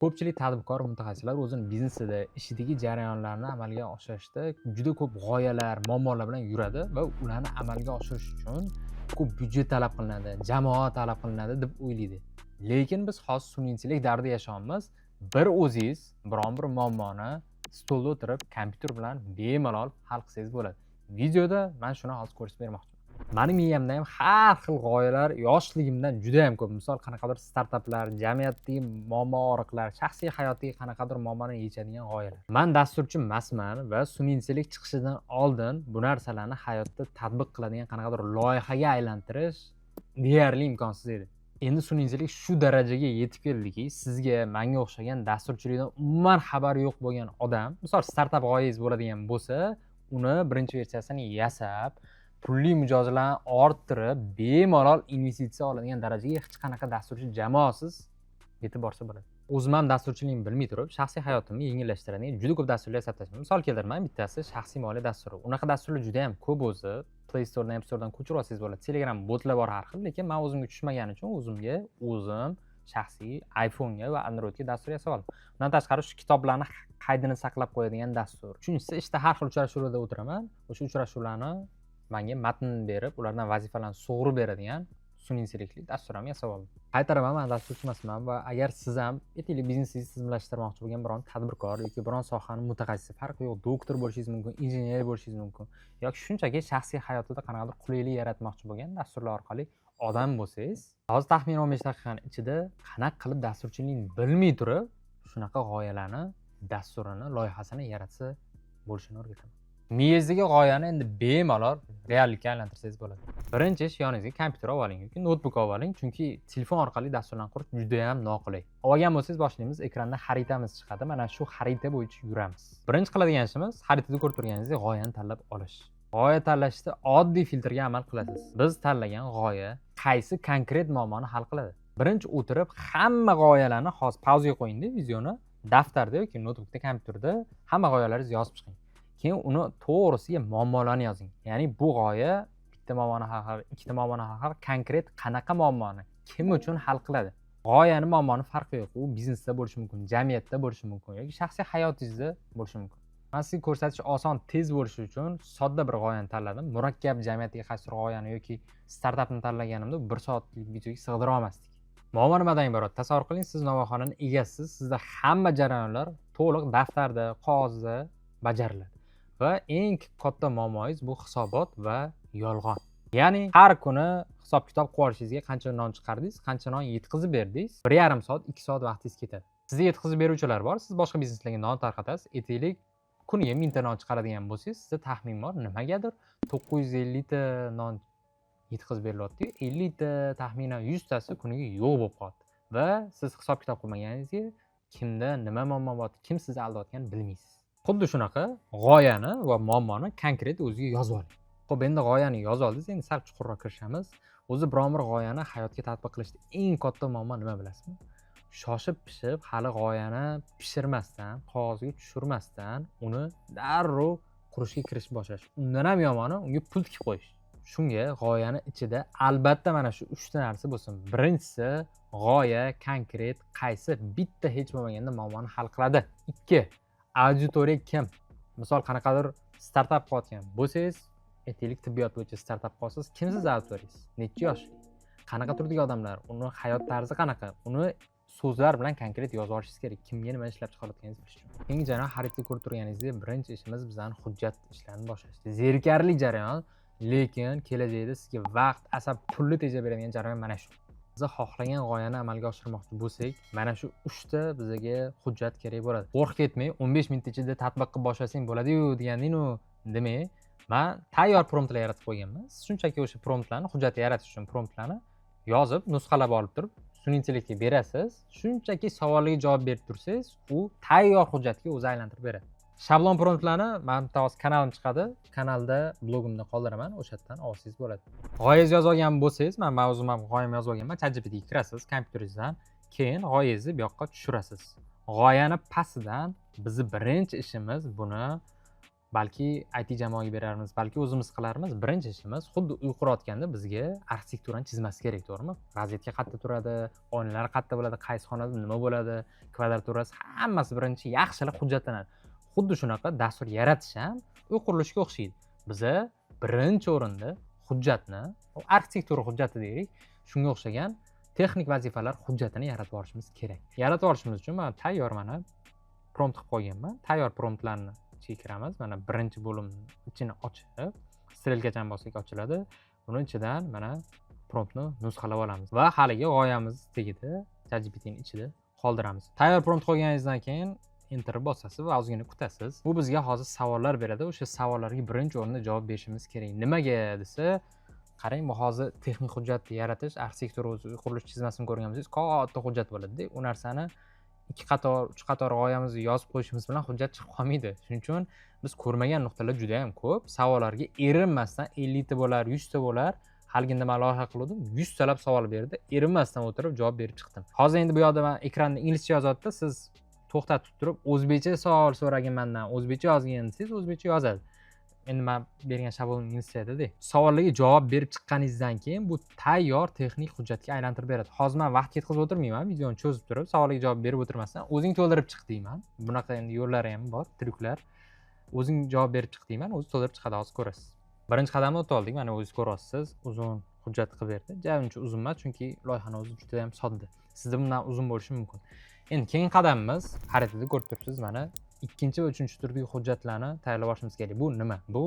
Ko'pchilik tadbirkor mutaxassislar o'zini biznesida, ishidagi jarayonlarni amalga oshirishda juda ko'p g'oyalar, muammolar bilan yuradi va ularni amalga oshirish uchun ko'p byudjet talab qilinadi, jamoa talab qilinadi deb o'ylaydi. Lekin biz hozir sun'iy intellekt davrida yashayapmiz. Bir o'zingiz biron bir muammoni stolda o'tirib, kompyuter bilan bemalol hal qilsangiz bo'ladi. Videoda men shuni hozir ko'rsatib bermoqchiman. Mani miyamda ham har xil g'oyalar yoshligimdan juda ham ko'p. Misol qanaqadir startaplar, jamiyatdagi muammo-oriqlar, shaxsiy hayotdagi qanaqadir muammoni yechadigan g'oyalar. Men dasturchi emasman va sun'iy intellekt chiqishidan oldin bu narsalarni hayotda tatbiq qiladigan qanaqadir loyihaga aylantirish deyarli imkonsiz edi. Endi sun'iy intellekt shu darajaga yetib keldiki, sizga, menga o'xshagan dasturchilikdan umuman xabari yo'q bo'lgan odam, misol startap g'oyangiz bo'ladigan bo'lsa, uni birinchi versiyasini yasab, pulli mijozlarni orttirib, bemalol investitsiya oladigan darajaga hech qanaqa dasturchi jamoasiz yetib borsa bo'ladi. O'zim ham dasturchilikni bilmay turib, shaxsiy hayotimni yengillashtiradigan juda ko'p dasturlar yasab tashladim. Misol keltiraman, bittasi shaxsiy moliya dasturi. Unaqa dasturlar juda ham ko'p o'zi. Play Store'dan, App Store'dan ko'chirib olsangiz bo'ladi. Telegram botlar bor har xil, lekin men o'zimga tushmagani uchun o'zim shaxsiy iPhone'ga va Androidga dastur yasab oldim. Undan tashqari shu kitoblarni qaydini saqlab qo'yadigan dastur. Uchinchisi, ishda har xil uchrashuvlarda o'tiraman. O'sha uchrashuvlarni menga matn berib, ulardan vazifalarni sug'urib beradigan sun'iy intellektli dastur ham yasab oldim. Qaytaraman, men dasturchi emasman va agar siz ham aytaylik biznesingizni tizimlashtirmoqchi bo'lgan biron tadbirkor yoki biron sohani mutaxassisi, farqi yo'q, doktor bo'lishingiz mumkin, injener bo'lishingiz mumkin yoki shunchaki shaxsiy hayotida qanaqadir qulaylik yaratmoqchi bo'lgan dasturlar orqali odam bo'lsangiz, hozir taxminan 15 daqiqaning ichida qanaqa qilib dasturchilikni bilmay turib, shunaqa g'oyalarni, dasturini, loyihasini yaratsa bo'lishini o'rgataman. Miyangizdagi g'oyani endi bemalol reallikka aylantirsangiz bo'ladi. Birinchi ish, yoningizga kompyuter olib oling yoki notebook olib oling, chunki telefon orqali dasturlarni qurish juda ham noqulay. Olgan bo'lsangiz boshlaymiz, ekranda xaritamiz chiqadi. Mana shu xarita bo'yicha yuramiz. Birinchi qiladigan ishimiz xaritada ko'rib turganingizdek g'oyani tanlab olish. G'oya tanlashda oddiy filtrga amal qilasiz. Biz tanlagan g'oya qaysi konkret muammoni hal qiladi? Birinchi o'tirib hamma g'oyalarni hozir pauzaga qo'ying-da videoni, daftarda yoki notebookda, kompyuterda hamma g'oyalaringizni yozib chiqing. Keyin uni to'g'risiga muammolarni yozing. Ya'ni bu g'oya bitta muammoni hal qiladi, ikkita muammoni hal qiladi, konkret qanaqa muammoni, kim uchun hal qiladi? G'oyani, muammoni farqi yo'q. U biznesda bo'lishi mumkin, jamiyatda bo'lishi mumkin yoki shaxsiy hayotingizda bo'lishi mumkin. Men sizga ko'rsatish oson, tez bo'lishi uchun sodda bir g'oyani tanladim. Murakkab jamiyatga qaysidir g'oyani yoki startapni tanlaganimda 1 soatlik videoga sig'dira olmasdik. Muammo nimadan iborat? Tasavvur qiling, siz novvoyxonaning egasiz. Sizda hamma jarayonlar to'liq daftarda, qog'ozda bajariladi. Va eng katta muammoingiz bu hisobot va yolg'on. Ya'ni har kuni hisob-kitob qilib olishingizga qancha non chiqardingiz, qancha non yetkazib berdingiz, 1,5 soat, 2 soat vaqtingiz ketadi. Sizga yetkazib beruvchilar bor, siz boshqa bizneslarga non tarqatasiz. Aytaylik, kuniga 1000 ta non chiqaradigan bo'lsangiz, sizda taxmin bor, nimagadir 950 ta non yetkazib berilyapti. 50 ta, taxminan 100 tasi kuniga yo'q bo'lib qoldi. Va siz hisob-kitob qilmaganingizga kimda nima muammo bor, kim sizni aldayotganini bilmaysiz. Xuddi shunaqa g'oyani va muammoni konkret o'ziga yozib oling. Xo'p, endi g'oyani yozib oldingiz, endi sal chuqurroq kirishamiz. O'zi biron bir g'oyani hayotga tatbiq qilishda eng katta muammo nima bilasizmi? Shoshib-pishib, hali g'oyani pishirmasdan, qog'ozga tushirmasdan, uni darrov qurishga kirishib boshlash. Undan ham yomoni unga pul tikib qo'yish. Shunga g'oyani ichida albatta mana shu 3 ta narsa bo'lsin. Birinchisi, g'oya konkret qaysi bitta hech bo'lmaganda muammoni hal qiladi. 2, auditoriya kim? Misol qanaqadir startap qilayotgan bo'lsangiz, aytaylik tibbiyot bo'yicha startap qilsangiz, kim siz auditoriyangiz? Necha yoshli? Qanaqa turdagi odamlar? Uni hayot tarzi qanaqa? Uni so'zlar bilan konkret yozib olishingiz kerak. Kimga nima ishlab chiqarayotganingizni bilish uchun. Keyingi jarayon xaritani ko'rib turganingizdek, birinchi ishimiz bizning hujjat ishlarini boshlash. Zerikarli jarayon, lekin kelajakda sizga vaqt, asab, pulni tejab beradigan jarayon mana shu. Biz xohlagan g'oyani amalga oshirmoqchi bo'lsak, mana shu 3 ta bizga hujjat kerak bo'ladi. Qo'rqib ketmay, 15 minut ichida tatbiq qilib boshlasang bo'ladi-yu deganding-u demay, men tayyor promptlar yaratib qo'yganman. Siz shunchaki o'sha promptlarni, hujjatni yaratish uchun promptlarni yozib, nusxalab olib turib, sun'iy intellektga berasiz. Shunchaki savollarga javob berib tursangiz, u tayyor hujjatga o'zi aylantirib beradi. Shablon promptlarni men bitta hozir kanalim chiqadi. Kanalda blogimda qoldiraman, o'sha yerdan olsangiz bo'ladi. G'oyangizni yozib olgan bo'lsangiz, men o'zim ham g'oyamni yozib olganman. ChatGPTga kirasiz kompyuteringizdan, keyin g'oyangizni bu yoqqa tushirasiz. G'oyani pastidan bizni birinchi ishimiz buni balki IT jamoaga berarmiz, balki o'zimiz qilarmiz. Birinchi ishimiz xuddi uy qurayotganda bizga arxitekturani chizmasi kerak, to'g'rimi? Rozetka qayerda turadi, oynalar qayerda bo'ladi, qaysi xonada nima bo'ladi, kvadraturasi hammasi birinchi yaxshilab hujjatlanadi. Xuddi shunaqa dastur yaratish ham uy qurilishiga o'xshaydi. Biza birinchi o'rinda hujjatni, arxitektura hujjati deylik, shunga o'xshagan texnik vazifalar hujjatini yaratib olishimiz kerak. Yaratib olishimiz uchun men tayyor mana prompt qilib qo'yganman. Tayyor promptlarni ichiga kiramiz. Mana birinchi bo'limni ichini ochib, strelkachani bossak ochiladi. Buni ichidan mana promptni nusxalab olamiz va haligi g'oyamiz tagida ChatGPTning ichida qoldiramiz. Tayyor prompt qo'yganingizdan keyin enter bosasiz va ozgina kutasiz. Bu bizga hozir savollar beradi. O'sha savollarga birinchi o'rinda javob berishimiz kerak. Nimaga desa, qarang, bu hozir texnik hujjatni yaratish, arxitektura qurilish chizmasini ko'rgan bo'lsangiz, katta hujjat bo'ladi-da. U narsani 2 qator, 3 qator g'oyamizni yozib qo'yishimiz bilan hujjat chiqib qolmaydi. Shuning uchun biz ko'rmagan nuqtalar juda ham ko'p. Savollarga erinmasdan 50 ta bo'lar, 100 ta bo'lar. Haligida men loyiha qildim, 100 talab savol berdi. Erinmasdan o'tirib javob berib chiqdim. Hozir endi bu yoqda men ekranda inglizcha yozyapti. Siz to'xtatib turib, o'zbekcha savol so'ragin mendan, o'zbekcha yozgin desangiz, o'zbekcha yozadi. Endi men bergan shablon inglizcha edi-da. Savollarga javob berib chiqqaningizdan keyin bu tayyor texnik hujjatga aylantirib beradi. Hozir men vaqt ketkazib o'tirmayman, videoni cho'zib turib, savollarga javob berib o'tirmasdan o'zing to'ldirib chiq deyman. Bunaqa endi yo'llari ham bor, tryuklar. O'zing javob berib chiq deyman, o'zi to'ldirib chiqadi, hozir ko'rasiz. Birinchi qadamni o'tib oldik, mana o'zingiz ko'ryapsiz. Uzun hujjat qilib berdi. Uncha uzun emas, chunki loyihani o'zi juda ham sodda. Sizda bundan uzun bo'lishi mumkin. Endi keyingi qadamimiz, xaritada ko'rib turibsiz, mana ikkinchi va uchinchi turdagi hujjatlarni tayyorlab olishimiz kerak. Bu nima? Bu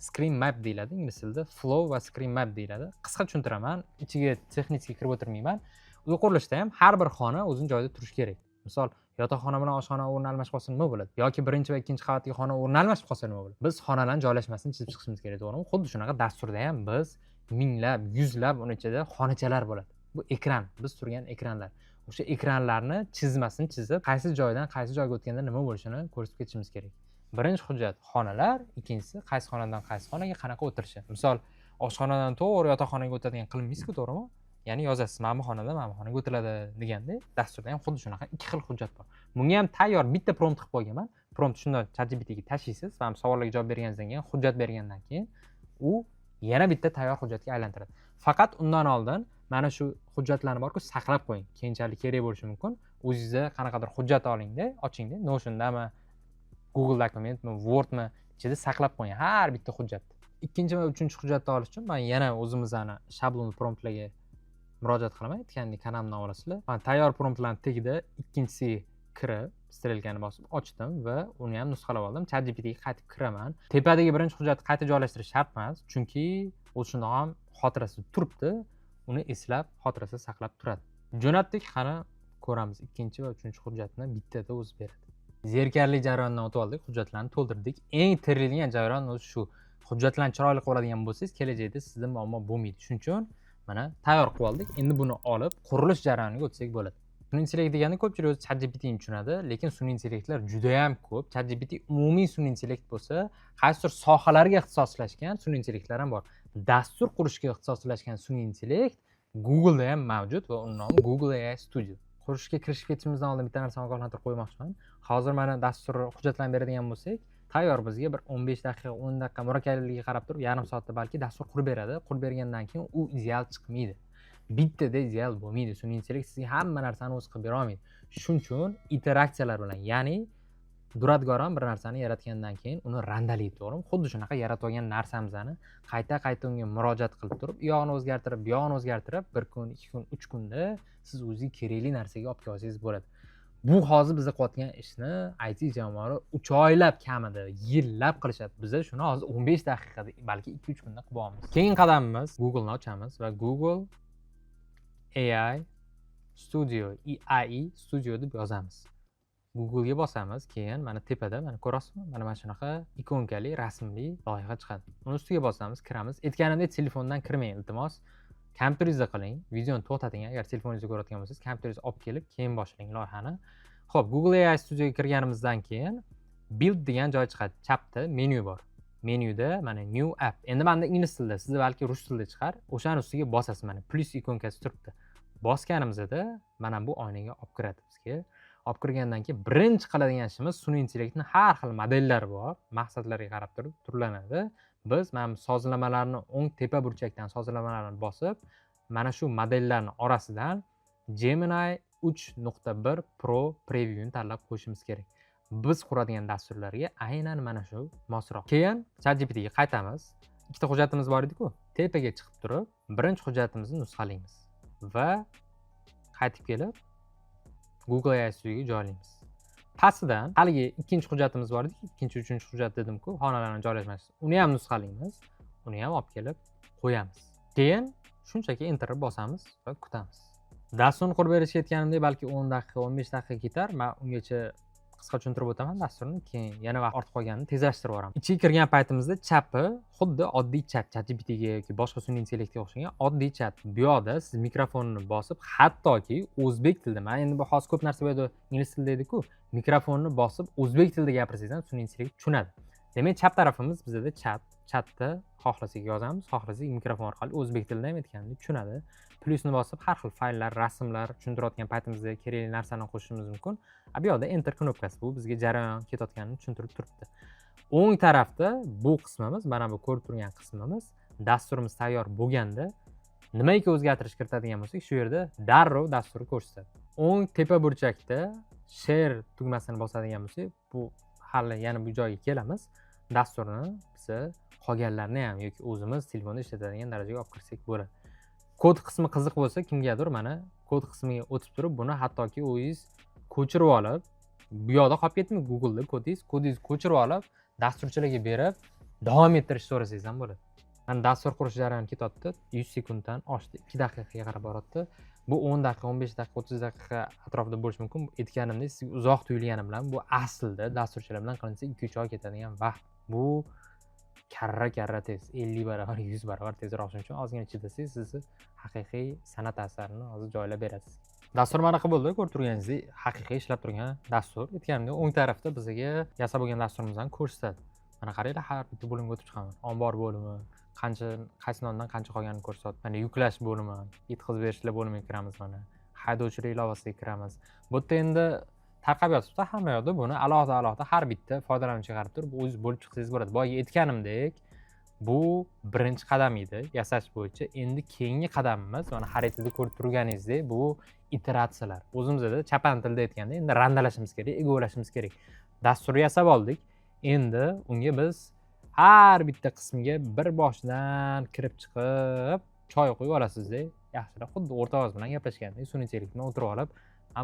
screen map deyiladi, ingliz tilida flow va screen map deyiladi. Qisqa tushuntiraman, ichiga texnikga kirib o'tirmayman. Uy qurilishda ham har bir xona o'zining joyida turishi kerak. Misol, yotoqxona bilan oshxona o'rni almashib qolsa nima bo'ladi? Yoki birinchi va ikkinchi qavatdagi xona o'rni almashib qolsa nima bo'ladi? Biz xonalarning joylashmasini chizib chiqishimiz kerak, to'g'rimi? Xuddi shunaqa dasturda ham biz minglab, yuzlab uni ichida xonachalar bo'ladi. Bu ekran, biz turgan ekranlar. O'sha ekranlarni chizmasini chizib, qaysi joydan qaysi joyga o'tganda nima bo'lishini ko'rsatib ketishimiz kerak. Birinchi hujjat xonalar, ikkinchisi qaysi xonadan qaysi xonaga qanaqa o'tirishi. Misol, oshxonadan to'g'ri yotoqxonaga o'tadigan qilmaysiz-ku, to'g'rimi? Ya'ni yozasiz, mana bu xonadan mana bu xonaga o'tiladi deganda, dasturda ham xuddi shunaqa ikki xil hujjat bor. Bunga ham tayyor bitta prompt qilib qo'yganman. Prompt shunday ChatGPTga tashlaysiz va savollarga javob berganingizdan keyin, hujjat bergandan keyin u yana bitta tayyor hujjatga aylantiradi. Faqat undan oldin mana shu hujjatlarni borku saqlab qo'ying. Keyinchalik kerak bo'lishi mumkin. O'zingizda qanaqadir hujjat olingda, ochingda, Notion'dami, Google dokumentmi, Wordmi, ichida saqlab qo'ying har bitta hujjatni. Ikkinchi va uchinchi hujjatni olish uchun men yana o'zimizning shablon promptlarga murojaat qilaman. Aytgandek, kanalimdan olasizlar. Men tayyor promptlarning tagida ikkinchisiga kirib, strelkani bosib ochdim va uni ham nusxalab oldim. ChatGPTga qaytib kiraman. Tepadagi birinchi hujjatni qayta joylashtirish shart emas, chunki u shundoq ham xotirasida turibdi. Uni eslab, xotirasida saqlab turadi. Jo'natdik, qani ko'ramiz. Ikkinchi va uchinchi hujjatni bittada o'zi beradi. Zerikarli jarayondan o'tib oldik, hujjatlarni to'ldirdik. Eng tirilgan jarayon o'zi shu. Hujjatlarni chiroyli qilib oladigan bo'lsangiz, kelajakda sizda muammo bo'lmaydi. Shuning uchun mana tayyor qilib oldik. Endi buni olib qurilish jarayoniga o'tsak bo'ladi. Sun'iy intellekt deganda ko'pchilik o'zi ChatGPTni tushunadi, lekin sun'iy intellektlar juda ham ko'p. ChatGPT umumiy sun'iy intellekt bo'lsa, qaysidir sohalarga ixtisoslashgan sun'iy intellektlar ham bor. Dastur qurishga ixtisoslashgan sun'iy intellekt Google'da ham mavjud va uning nomi Google AI Studio. Qurishga kirishib ketishimizdan oldin bitta narsani ogohlantirib qo'ymoqchiman. Hozir mana dastur hujjatlarni beradigan bo'lsak, tayyor bizga bir 15 daqiqa, 10 daqiqa murakkabligiga qarab turib, yarim soatda balki dastur qurib beradi. Qurib bergandan keyin u ideal chiqmaydi. Bittada ideal bo'lmaydi. Sun'iy intellekt sizga hamma narsani o'zi qilib bera olmaydi. Shuning uchun iteratsiyalar bilan, ya'ni duradgoran bir narsani yaratgandan keyin uni randalaydi, to'g'rimi? Xuddi shunaqa yaratib olgan narsamizni qayta unga murojaat qilib turib, u yog'ini o'zgartirib, bu yog'ini o'zgartirib, 1 kun, 2 kun, 3 kunda siz o'zingiz kerakli narsaga olib kelsangiz bo'ladi. Bu hozir biz qilayotgan ishni IT jamoalari 3 oylab kamida, yillab qilishadi. Biz shuni hozir 15 daqiqada, balki 2-3 kunda qilib olamiz. Keyingi qadamimiz Google'ni ochamiz va Google AI Studio, AI Studio deb yozamiz. Google'ga bosamiz, keyin mana tepada, mana ko'rasizmi? Mana shunaqa ikonkali, rasmli loyiha chiqadi. Uni ustiga bosamiz, kiramiz. Aytganimdek, telefondan kirmang, iltimos. Kompyuteringizda qiling, videoni to'xtating. Agar telefoningizda ko'rayotgan bo'lsangiz, kompyuteringizni olib kelib, keyin boshlang loyihani. Xo'p, Google AI Studioga kirganimizdan keyin Build degan joy chiqadi. Chapda menyu bor. Menyuda mana New App. Endi menda ingliz tilida, sizda balki rus tilida chiqar. O'shani ustiga bosasiz, mana plus ikonkasi turibdi. Bosganimizda mana bu oynaga olib kiradi bizga. Olib kirgandan keyin birinchi qiladigan ishimiz sun'iy intellektning har xil modellari bor. Maqsadlariga qarab turib turlanadi. Biz mana bu sozlamalarni o'ng tepa burchakdan sozlamalarni bosib, mana shu modellarning orasidan Gemini 3.1 Pro Preview'ni tanlab qo'yishimiz kerak. Biz quradigan dasturlarga aynan mana shu mosroq. Keyin ChatGPTga qaytamiz. Ikkita hujjatimiz bor edi-ku. Tepaga chiqib turib, birinchi hujjatimizni nusxalaymiz va qaytib kelib Google AI Studioga joylaymiz. Pastidan haligi ikkinchi hujjatimiz bor edi, ikkinchi, uchinchi hujjat dedim-ku, xonalarning joylashmasi. Uni ham nusxalaymiz. Uni ham olib kelib qo'yamiz. Keyin shunchaki enterni bosamiz va kutamiz. Dasturni qurib berishga aytganimdek, balki 10 daqiqa, 15 daqiqa ketar. Men ungacha qisqa tushuntirib o'taman dasturni, keyin yana vaqt ortib qolganini tezlashtirib yuboraman. Ichiga kirgan paytimizda chapi xuddi oddiy chat, ChatGPTga yoki boshqa sun'iy intellektga o'xshagan oddiy chat. Bu yoqda siz mikrofonni bosib, hattoki o'zbek tilida, men endi bu hozir ko'p narsa bu yerda ingliz tilida edi-ku, mikrofonni bosib o'zbek tilida gapirsangiz ham sun'iy intellekt tushunadi. Demak, chap tarafimiz bizda chat. Chatda xohlasak yozamiz, xohlasak mikrofon orqali o'zbek tilida ham aytganimdek tushunadi. Plyusni bosib har xil fayllar, rasmlar tushuntirayotgan paytimizda kerakli narsani qo'shishimiz mumkin. Bu yoqda enter knopkasi, bu bizga jarayon ketayotganini tushuntirib turibdi. O'ng tarafda bu qismimiz, mana bu ko'rib turgan qismimiz, dasturimiz tayyor bo'lganda nimaiki o'zgartirish kiritadigan bo'lsak, shu yerda darrov dasturni ko'rsatadi. O'ng tepa burchakda share tugmasini bosadigan bo'lsak, bu hali yana bu joyga kelamiz. Dasturni biz qolganlarni ham yoki o'zimiz telefonda ishlatadigan darajaga olib kirsak bo'ladi. Kod qismi qiziq bo'lsa, kimgadir mana kod qismiga o'tib turib, buni hattoki o'zingiz ko'chirib olib, bu yoqda qolib ketmi Google'da kodingiz ko'chirib olib, dasturchilarga berib, davom ettirishni so'rasangiz ham bo'ladi. Mana dastur qurish jarayoni ketyapti, 100 sekunddan oshdi, 2 daqiqaga qarab boryapti. Bu 10 daqiqa, 15 daqiqa, 30 daqiqa atrofida bo'lishi mumkin. Aytganimdek, sizga uzoq tuyulgani bilan bu aslida dasturchilar bilan qilinsa 2-3 oy ketadigan vaqt. Bu karra tez, 50 barobar, 100 barobar tezroq. Shuning uchun ozgina chidasangiz, sizni haqiqiy san'at asarini hozir joylab berasiz. Dastur mana qilib bo'ldi, ko'rib turganingizdek, haqiqiy ishlab turgan dastur. Aytganimdek, o'ng tarafda bizga yasab bo'lgan dasturimizni ko'rsatadi. Mana qaranglar, har bitta bo'limga o'tib chiqaman. Ombor bo'limi, qaysi nondan qancha qolganini ko'rsatadi. Mana yuklash bo'limi, yetkazib berishlar bo'limiga kiramiz mana. Haydovchilik ilovasiga kiramiz. Bu yerda endi tarqab yotibdi hamma yoqda. Buni alohida har bitta foydalanuvchiga qarab turib o'zingiz bo'lib chiqsangiz bo'ladi. Boya aytganimdek, bu birinchi qadam edi yasash bo'yicha. Endi keyingi qadamimiz, mana xaritada ko'rib turganingizdek, bu iteratsiyalar. O'zimizda chapan tilda aytganda, endi randalashimiz kerak, egovlashimiz kerak. Dastur yasab oldik. Endi unga biz har bitta qismiga bir boshdan kirib chiqib, choy qo'yib olasizda. Yaxshilab xuddi o'rtoqingiz bilan gaplashgandek, sun'iy intellekt bilan o'tirib olib,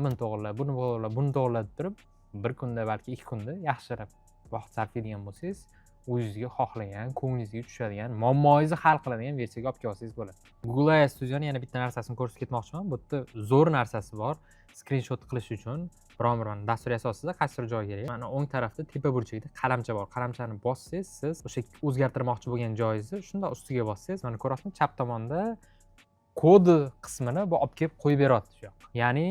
buni to'g'irla, buni to'g'irla deb turib, bir kunda balki 2 kunda yaxshilab vaqt sarflaydigan bo'lsangiz, o'zingizga xohlagan, ko'nglingizga tushadigan, muammongizni hal qiladigan versiyaga olib kelsangiz bo'ladi. Google AI Studio'ning yana bitta narsasini ko'rsatib ketmoqchiman. Bu yerda zo'r narsasi bor. Screenshot qilish uchun biron-bir dastur yasasizda qaysidir joy kerak. Mana o'ng tarafda tepa burchakda qalamcha bor. Qalamchani bossangiz, siz o'sha o'zgartirmoqchi bo'lgan joyingizni shunda ustiga bossangiz, mana ko'ryapsizmi, chap tomonda kodi qismini bu olib kelib qo'yib beryapti shu yoqqa. Ya'ni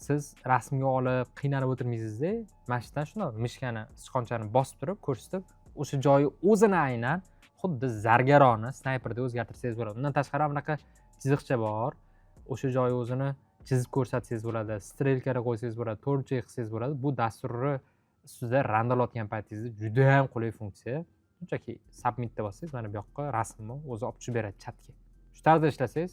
siz rasmga olib qiynalib o'tirmaysizda, mana shu yerdan shuni mishkani, sichqonchani bosib turib ko'rsatib, o'sha joyi o'zini aynan xuddi zargarona, snayperdek o'zgartirsangiz bo'ladi. Undan tashqari bunaqa chiziqcha bor. O'sha joyi o'zini chizib ko'rsatsangiz bo'ladi, strelkaga qo'ysangiz bo'ladi, to'rtcha qilsangiz bo'ladi. Bu dasturni ustida randalayotgan paytingizda juda ham qulay funksiya. Shunchaki submit'da bossangiz, mana bu yoqqa rasmni o'zi olib tushib beradi chatga. Shu tarzda ishlasangiz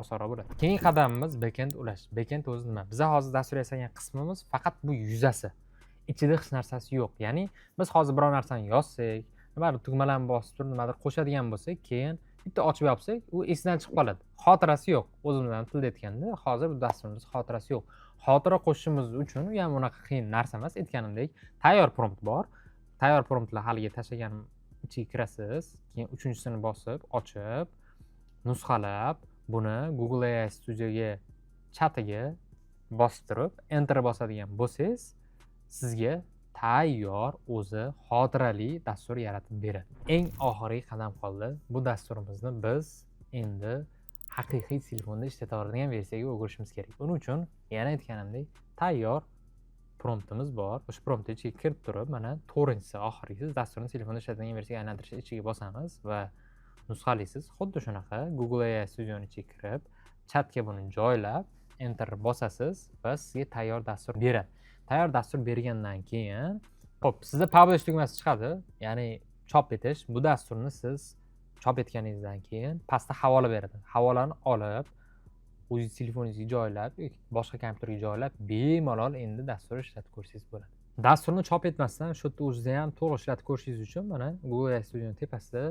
osonroq bo'ladi. Keyingi qadamimiz backend ulash. Backend o'zi nima? Biz hozir dastur yasagan qismimiz faqat bu yuzasi. Ichida hech narsasi yo'q. Ya'ni biz hozir biror narsani yozsak, nimadir tugmalarni bosib turib, nimadir qo'shadigan bo'lsak, keyin bitta ochib yopsak, u esdan chiqib qoladi. Xotirasi yo'q. O'zimizdan tilda aytganda, hozir bu dasturimiz xotirasi yo'q. Xotira qo'shishimiz uchun u ham unaqa qiyin narsa emas. Aytganimdek, tayyor prompt bor. Tayyor promptlar haliga tashlaganim ichiga kirasiz, keyin uchinchisini bosib, ochib, nusxalab, buni Google AI Studioga chatiga bosib turib, enter bosadigan bo'lsangiz, sizga tayyor o'zi xotirali dastur yaratib beradi. Eng oxirgi qadam qoldi. Bu dasturimizni biz endi haqiqiy telefonda ishlata oladigan versiyaga o'girishimiz kerak. Buning uchun yana aytganimdek, tayyor promptimiz bor. O'sha promptni ichiga kirib turib, mana to'rtinchisi oxirgisi dasturni telefonda ishlatadigan versiyaga aylantirish ichiga bosamiz va nusxalaysiz. Xuddi shunaqa Google AI Studio'ning ichiga kirib, chatga buni joylab, enter bosasiz va sizga tayyor dastur beradi. tayyor dastur bergandan keyin, xo'p, sizda publish tugmasi chiqadi, ya'ni chop etish. Bu dasturni siz chop etganingizdan keyin pastda havola beradi. Havolani olib, o'zingiz telefoningizga joylab yoki boshqa kompyuterga joylab, bemalol endi dasturni ishlatib ko'rsangiz bo'ladi. Dasturni chop etmasdan shu yerda o'zida ham to'liq ishlatib ko'rishingiz uchun mana Google Studio'ning tepasida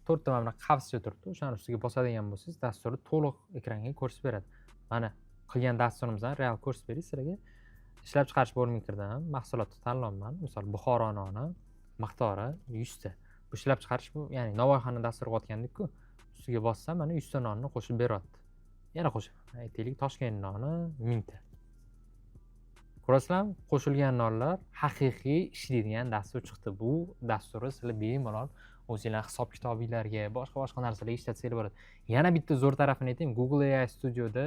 4 ta mana qavscha turibdi. O'shani ustiga bosadigan bo'lsangiz, dasturni to'liq ekranga ko'rsatib beradi. Mana qilgan dasturimizni real ko'rsatib beradi sizlarga. Ishlab chiqarish bo'limiga kirdim. Mahsulotni tanlayman. Misol Buxoro noni miqdori 100 ta. Bu ishlab chiqarish bu, ya'ni Navoiyxona dasturiga o'tgandek-ku. Ustiga bossam mana 100 ta nonni qo'shib beryapti. Yana qo'shaman. Aytaylik, Toshkent noni 1000 ta. Ko'rasizlarmi? Qo'shilgan nonlar haqiqiy ishlaydigan dastur chiqdi. Bu dasturni sizlar bemalol o'zingizlar hisob-kitobinglarga, boshqa narsalarga ishlatsanglar bo'ladi. Yana bitta zo'r tarafini aytaymi, Google AI Studioda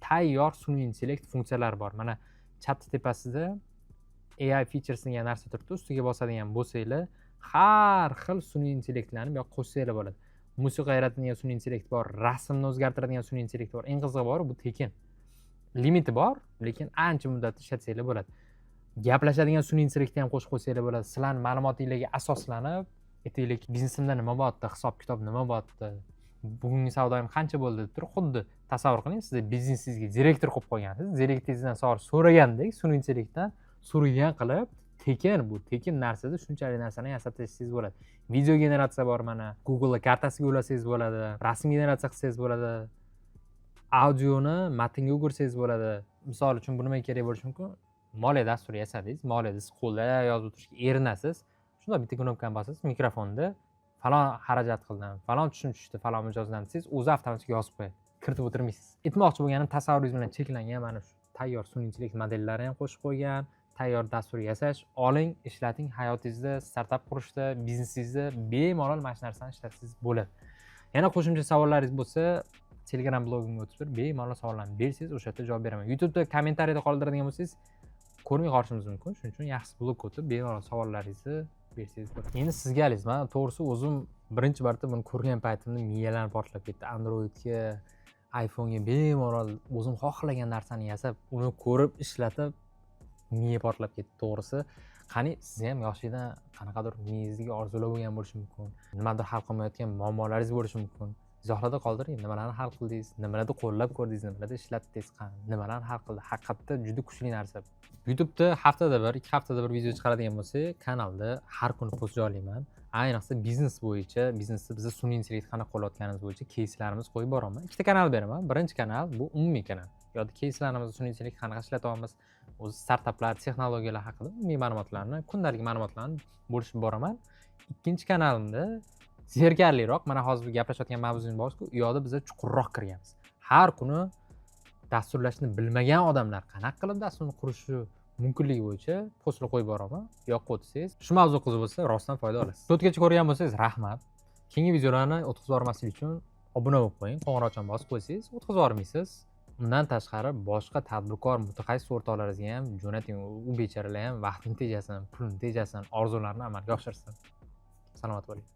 tayyor sun'iy intellekt funksiyalari bor. Mana chat tepasida AI features degan narsa turibdi. Ustiga bosadigan bo'lsanglar, har xil sun'iy intellektlarni bu yoqqa qo'shsanglar bo'ladi. Musiqa yaratadigan sun'iy intellekt bor, rasmni o'zgartiradigan sun'iy intellekt bor. Eng qizig'i bor, bu tekin. Limiti bor, lekin ancha muddat ishlatsanglar bo'ladi. Gaplashadigan sun'iy intellektni ham qo'shib qo'ysanglar bo'ladi. Sizlarning ma'lumotingizga asoslanib, aytaylik, biznesimda nima bo'lyapti, hisob-kitob nima bo'lyapti, bugungi savdoyim qancha bo'ldi deb turib, xuddi tasavvur qiling, siz biznesingizga direktor qo'yib qo'ygansiz. Direktoringizdan savol so'ragandek, sun'iy intellektdan so'ragan qilib, tekin narsada shunchalik narsani yasab tashlaysiz bo'ladi. Video generatsiya bor mana, Google kartasiga ulasangiz bo'ladi, rasm generatsiya qilsangiz bo'ladi, audioni matnga o'girsangiz bo'ladi. Misol uchun bu nimaga kerak bo'lishi mumkin? Moliya dasturi yasadingiz, moliyada siz qo'lda yozib o'tirishga erinasiz. Shunda bitta knopkani bosasiz, mikrofonda falon xarajat qildim, falon tushum tushdi, falon mijozdan desangiz, o'zi avtomatik yozib qo'yadi. Kiritib o'tirmaysiz. Aytmoqchi bo'lganim, tasavvuringiz bilan cheklangan mana shu tayyor sun'iy intellekt modellari ham qo'shib qo'ygan, tayyor dastur yasash, oling, ishlating, hayotingizda, startap qurishda, biznesingizda bemalol mana shu narsani ishlatsangiz bo'ladi. Yana qo'shimcha savollaringiz bo'lsa, Telegram blogimga o'tib turib, bemalol savollarni bersangiz, o'sha yerda javob beraman. YouTube'da kommentariyada qoldiradigan bo'lsangiz, ko'rmay qolishingiz mumkin. Shuning uchun yaxshi blogga o'tib, bemalol savollaringizni bersangiz bo'ladi. Endi sizgaliz, men to'g'risi o'zim birinchi marta buni ko'rgan paytimda miyalarim portlab ketdi. Androidga, iPhone'ga bemalol o'zim xohlagan narsani yasab, uni ko'rib, ishlatib, miya portlab ketdi to'g'risi. Qani, siz ham yoshlikdan qanaqadir miyangizga orzular bo'lgan bo'lishi mumkin. Nimadir hal qilmayotgan muammolaringiz bo'lishi mumkin. Izohlarda qoldiring, nimalarni hal qildingiz, nimalarni qo'llab ko'rdingiz, nimalarni ishlatdingiz, nimalarni hal qildi. Haqiqatda juda kuchli narsa. YouTube'da haftada bir, 2 haftada bir video chiqaradigan bo'lsak, kanalda har kuni post joylayman. Ayniqsa biznes bo'yicha, biznesda biz sun'iy intellekt qanaqa qo'llayotganimiz bo'yicha keyslarimiz qo'yib boraman. 2 ta kanal beraman. Birinchi kanal bu umumiy kanal. Yoki keyslarimizni sun'iy intellekt qanaqa ishlatyapmiz, o'zi startaplar, texnologiyalar haqida umumiy ma'lumotlarni, kundalik ma'lumotlarni bo'lishib boraman. Ikkinchi kanalimda zerikarliroq, mana hozir gaplashayotgan mavzuning bor-ku, u yoqda biz chuqurroq kirganmiz. Har kuni dasturlashni bilmagan odamlar qanaqa qilib dasturni qurishi mumkinligi bo'yicha postlar qo'yib boraman. Yoqqa o'tsangiz, shu mavzu qiziq bo'lsa, rostdan foyda olasiz. To'tgacha ko'rgan bo'lsangiz, rahmat. Keyingi videolarni o'tkazib yubormaslik uchun obuna bo'lib qo'ying, qo'ng'iroqchani bosib qo'ysangiz, o'tkazib yubormaysiz. Undan tashqari boshqa tadbirkor mutaxassis o'rtoqlaringizga ham jo'nating. U bechoralar ham vaqtini tejasin, pulini tejasin, orzularini amalga oshirsin. Salomat bo'ling.